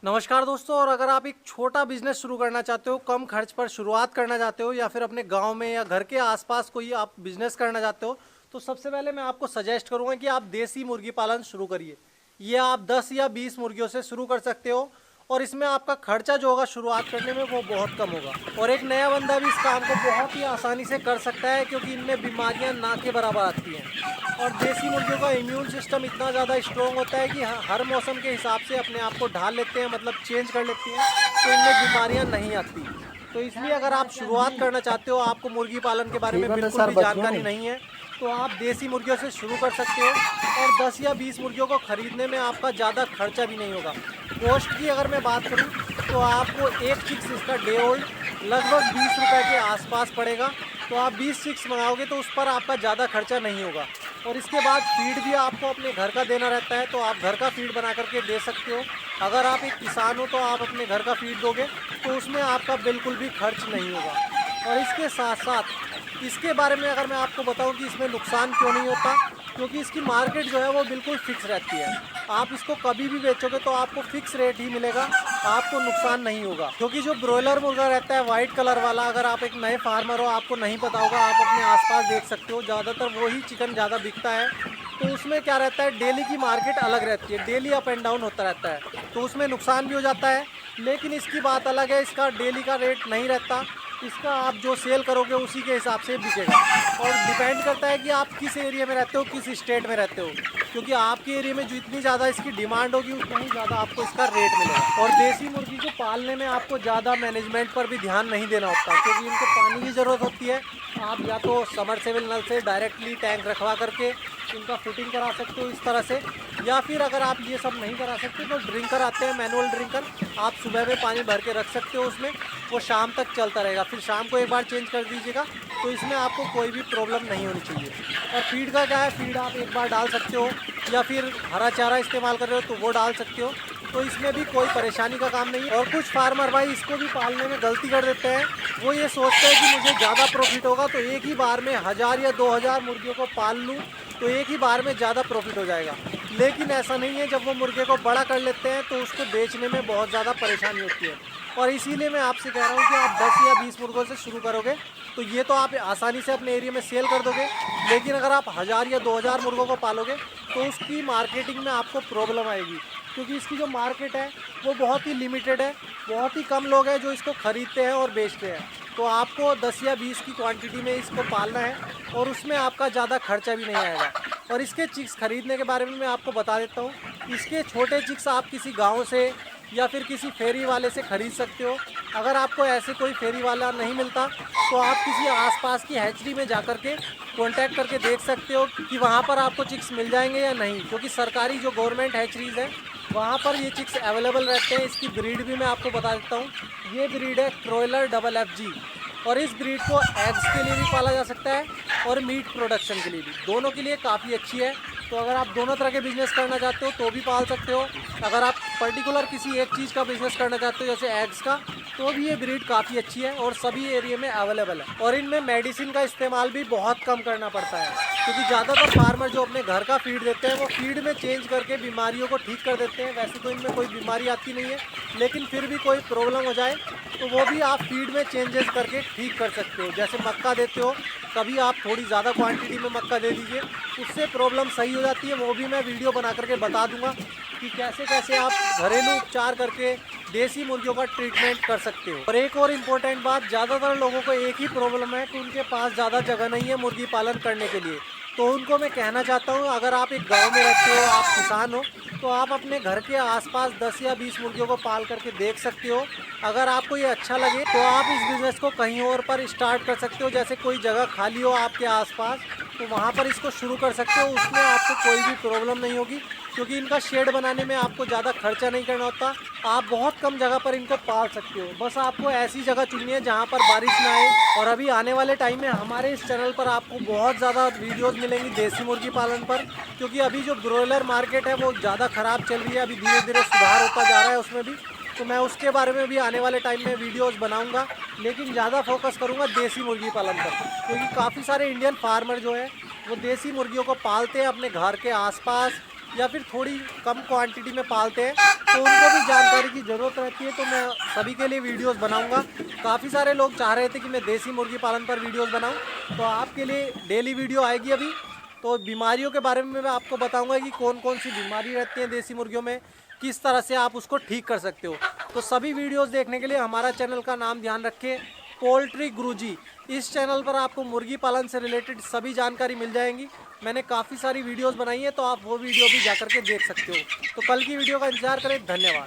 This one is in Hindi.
नमस्कार दोस्तों। और अगर आप एक छोटा बिजनेस शुरू करना चाहते हो, कम खर्च पर शुरुआत करना चाहते हो, या फिर अपने गांव में या घर के आसपास कोई आप बिजनेस करना चाहते हो, तो सबसे पहले मैं आपको सजेस्ट करूंगा कि आप देसी मुर्गी पालन शुरू करिए। ये आप 10 या 20 मुर्गियों से शुरू कर सकते हो और इसमें आपका खर्चा जो होगा शुरुआत करने में वो बहुत कम होगा। और एक नया बंदा भी इस काम को बहुत ही आसानी से कर सकता है, क्योंकि इनमें बीमारियां ना के बराबर आती हैं। और देसी मुर्गियों का इम्यून सिस्टम इतना ज़्यादा स्ट्रॉन्ग होता है कि हर मौसम के हिसाब से अपने आप को ढाल लेते हैं, मतलब चेंज कर लेती हैं, तो इनमें बीमारियां नहीं आती। तो इसलिए अगर आप शुरुआत करना चाहते हो, आपको मुर्गी पालन के बारे में बिल्कुल भी जानकारी नहीं है, तो आप देसी मुर्गियों से शुरू कर सकते हो। और 10 या 20 मुर्गियों को ख़रीदने में आपका ज़्यादा खर्चा भी नहीं होगा। कॉस्ट की अगर मैं बात करूं तो आपको एक चिक्स इसका डे ओल्ड लगभग 20 रुपये के आसपास पड़ेगा। तो आप 20 चिक्स मंगाओगे तो उस पर आपका ज़्यादा खर्चा नहीं होगा। और इसके बाद फीड भी आपको अपने घर का देना रहता है, तो आप घर का फीड बना करके दे सकते हो। अगर आप एक किसान हो तो आप अपने घर का फीड दोगे तो उसमें आपका बिल्कुल भी खर्च नहीं होगा। और इसके साथ साथ इसके बारे में अगर मैं आपको बताऊं कि इसमें नुकसान क्यों नहीं होता, क्योंकि इसकी मार्केट जो है वो बिल्कुल फिक्स रहती है। आप इसको कभी भी बेचोगे तो आपको फिक्स रेट ही मिलेगा, आपको नुकसान नहीं होगा। क्योंकि जो ब्रॉयलर मुर्गा रहता है वाइट कलर वाला, अगर आप एक नए फार्मर हो, आपको नहीं पता होगा, आप अपने आसपास देख सकते हो, ज़्यादातर वही चिकन ज़्यादा बिकता है। तो उसमें क्या रहता है, डेली की मार्केट अलग रहती है, डेली अप एंड डाउन होता रहता है, तो उसमें नुकसान भी हो जाता है। लेकिन इसकी बात अलग है, इसका डेली का रेट नहीं रहता, इसका आप जो सेल करोगे उसी के हिसाब से बिकेगा। और डिपेंड करता है कि आप किस एरिया में रहते हो, किस स्टेट में रहते हो, क्योंकि आपके एरिया में जितनी ज़्यादा इसकी डिमांड होगी उतना ही ज़्यादा आपको इसका रेट मिलेगा। और देसी मुर्गी को पालने में आपको ज़्यादा मैनेजमेंट पर भी ध्यान नहीं देना होता, क्योंकि इनको पानी की ज़रूरत होती है। आप या तो समरसेबल नल से डायरेक्टली टैंक रखवा करके इनका फिटिंग करा सकते हो इस तरह से, या फिर अगर आप ये सब नहीं करा सकते तो ड्रिंकर आते हैं, मैनुअल ड्रिंकर, आप सुबह में पानी भर के रख सकते हो उसमें, वो शाम तक चलता रहेगा, फिर शाम को एक बार चेंज कर दीजिएगा। तो इसमें आपको कोई भी प्रॉब्लम नहीं होनी चाहिए। और फीड का क्या है, फीड आप एक बार डाल सकते हो, या फिर हरा चारा इस्तेमाल कर रहे हो तो वो डाल सकते हो, तो इसमें भी कोई परेशानी का काम नहीं है। और कुछ फार्मर भाई इसको भी पालने में गलती कर देते हैं, वो ये सोचते हैं कि मुझे ज़्यादा प्रॉफिट होगा तो एक ही बार में 1000 या 2000 मुर्गियों को पाल लूँ तो एक ही बार में ज़्यादा प्रॉफिट हो जाएगा। लेकिन ऐसा नहीं है, जब वो मुर्गे को बड़ा कर लेते हैं तो उसको बेचने में बहुत ज़्यादा परेशानी होती है। और इसीलिए मैं आपसे कह रहा हूँ कि आप 10 या 20 मुर्गों से शुरू करोगे तो ये तो आप आसानी से अपने एरिया में सेल कर दोगे। लेकिन अगर आप 1000 या 2000 मुर्गों को पालोगे तो उसकी मार्केटिंग में आपको प्रॉब्लम आएगी, क्योंकि इसकी जो मार्केट है वो बहुत ही लिमिटेड है, बहुत ही कम लोग हैं जो इसको ख़रीदते हैं और बेचते हैं। तो आपको 10 या 20 की क्वांटिटी में इसको पालना है और उसमें आपका ज़्यादा खर्चा भी नहीं आएगा। और इसके चिक्स खरीदने के बारे में मैं आपको बता देता हूँ। इसके छोटे चिक्स आप किसी गांव से या फिर किसी फेरी वाले से ख़रीद सकते हो। अगर आपको ऐसे कोई फेरी वाला नहीं मिलता तो आप किसी आसपास की हैचरी में जा कर के कॉन्टैक्ट करके देख सकते हो कि वहाँ पर आपको चिक्स मिल जाएंगे या नहीं, क्योंकि सरकारी जो गवर्नमेंट हैचरीज़ है वहाँ पर ये चिक्स अवेलेबल रहते हैं। इसकी ब्रीड भी मैं आपको बता देता हूँ। ये ब्रीड है क्रोयलर FFG, और इस ब्रीड को एग्स के लिए भी पाला जा सकता है और मीट प्रोडक्शन के लिए भी, दोनों के लिए काफ़ी अच्छी है। तो अगर आप दोनों तरह के बिज़नेस करना चाहते हो तो भी पाल सकते हो। अगर आप पर्टिकुलर किसी एक चीज़ का बिज़नेस करना चाहते हो जैसे एग्स का, तो भी ये ब्रीड काफ़ी अच्छी है और सभी एरिया में अवेलेबल है। और इनमें मेडिसिन का इस्तेमाल भी बहुत कम करना पड़ता है, क्योंकि ज़्यादातर फार्मर जो अपने घर का फीड देते हैं वो फीड में चेंज करके बीमारियों को ठीक कर देते हैं। वैसे तो इनमें कोई बीमारी आती नहीं है, लेकिन फिर भी कोई प्रॉब्लम हो जाए तो वो भी आप फीड में चेंजेस करके ठीक कर सकते हो। जैसे मक्का देते हो, कभी आप थोड़ी ज़्यादा क्वांटिटी में मक्का दे दीजिए, उससे प्रॉब्लम सही हो जाती है। वो भी मैं वीडियो बना करके बता दूंगा कि कैसे कैसे आप घरेलू उपचार करके देसी मुर्गियों का ट्रीटमेंट कर सकते हो। और एक और इम्पोर्टेंट बात, ज़्यादातर लोगों को एक ही प्रॉब्लम है कि उनके पास ज़्यादा जगह नहीं है मुर्गी पालन करने के लिए। तो उनको मैं कहना चाहता हूँ, अगर आप एक गांव में रहते हो, आप किसान हो, तो आप अपने घर के आसपास 10 या 20 मुर्गियों को पाल करके देख सकते हो। अगर आपको ये अच्छा लगे तो आप इस बिज़नेस को कहीं और पर स्टार्ट कर सकते हो। जैसे कोई जगह खाली हो आपके आसपास तो वहाँ पर इसको शुरू कर सकते हो। उसमें आपको कोई भी प्रॉब्लम नहीं होगी, क्योंकि इनका शेड बनाने में आपको ज़्यादा खर्चा नहीं करना होता। आप बहुत कम जगह पर इनको पाल सकते हो। बस आपको ऐसी जगह चुननी है जहाँ पर बारिश ना आए। और अभी आने वाले टाइम में हमारे इस चैनल पर आपको बहुत ज़्यादा वीडियोस मिलेंगी देसी मुर्गी पालन पर, क्योंकि अभी जो ब्रॉयलर मार्केट है वो ज़्यादा ख़राब चल रही है। अभी धीरे धीरे सुधार होता जा रहा है उसमें भी, तो मैं उसके बारे में भी आने वाले टाइम में वीडियोस बनाऊंगा। लेकिन ज़्यादा फोकस करूंगा देसी मुर्गी पालन पर, क्योंकि काफ़ी सारे इंडियन फार्मर जो है वो देसी मुर्गियों को पालते हैं अपने घर के आसपास या फिर थोड़ी कम क्वांटिटी में पालते हैं तो उनको भी जानकारी की ज़रूरत रहती है। तो मैं सभी के लिए वीडियोस बनाऊंगा। काफ़ी सारे लोग चाह रहे थे कि मैं देसी मुर्गी पालन पर वीडियोस बनाऊं, तो आपके लिए डेली वीडियो आएगी अभी। तो बीमारियों के बारे में मैं आपको बताऊंगा कि कौन कौन सी बीमारी रहती है देसी मुर्गियों में, किस तरह से आप उसको ठीक कर सकते हो। तो सभी वीडियोस देखने के लिए हमारा चैनल का नाम ध्यान रखें, पोल्ट्री गुरुजी। इस चैनल पर आपको मुर्गी पालन से रिलेटेड सभी जानकारी मिल जाएंगी। मैंने काफ़ी सारी वीडियोस बनाई हैं, तो आप वो वीडियो भी जाकर के देख सकते हो। तो कल की वीडियो का इंतजार करें। धन्यवाद।